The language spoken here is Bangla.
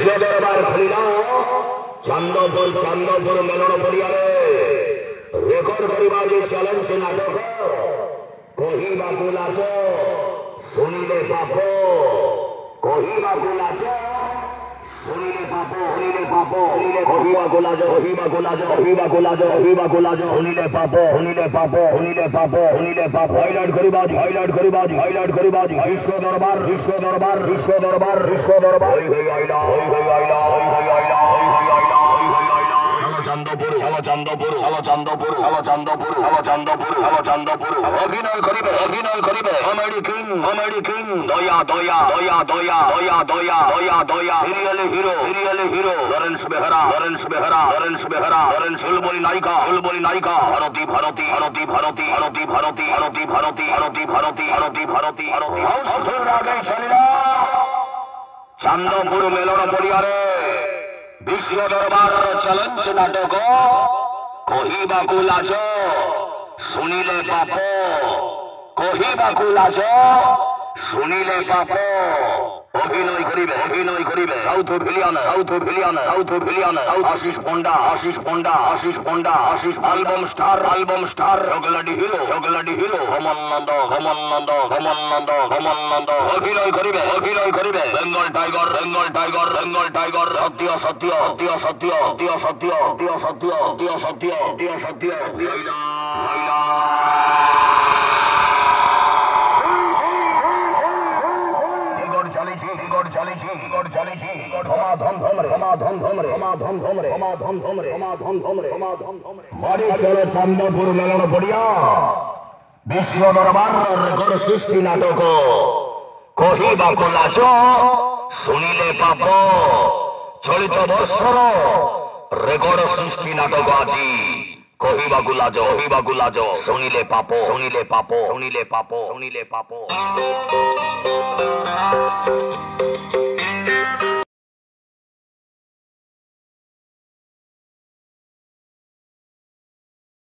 বিশ্ব দরবার খুলিল চান্দপুর মেলন পড়িয়ারে রেকর্ড করিবা যে চ্যালেঞ্জ নাটক কহিবাকু লাজ শুনিলে পাপ কহিবাকু লাজ শুনিলে পাপ কহিবাকু লাজ শুনিলে পাপ হাইলাইট করিবা বিশ্ব দরবার চান্দপুর অভিনয় করিবে কমেডি কিং দয়া সিরিয়ালে হিরো লরেন্স বেহারা ফুলবলি নায়িকা ভারতী হাউসফুল রাগে চলিল চান্দপুর মেলন পড়িয়ারে বিশ্ব দরবার চ্যালেঞ্জ নাটক কহিবাকু লাজ শুনিলে পাপ অভিনয় করিবে South villain Ashish Panda album star chocolaty hero Kamalananda অভিনয় করিবে বেঙ্গল টাইগার সত্য চান্দপুর মেলন পড়িয়া বিশ্ব দরবার রেকর্ড সৃষ্টি নাটক কহিবাকু লাজ শুনিলে পাপ চলিত বর্ষর রেকর্ড সৃষ্টি নাটক আজি কহিবাকু লাজ শুনিলে পাপ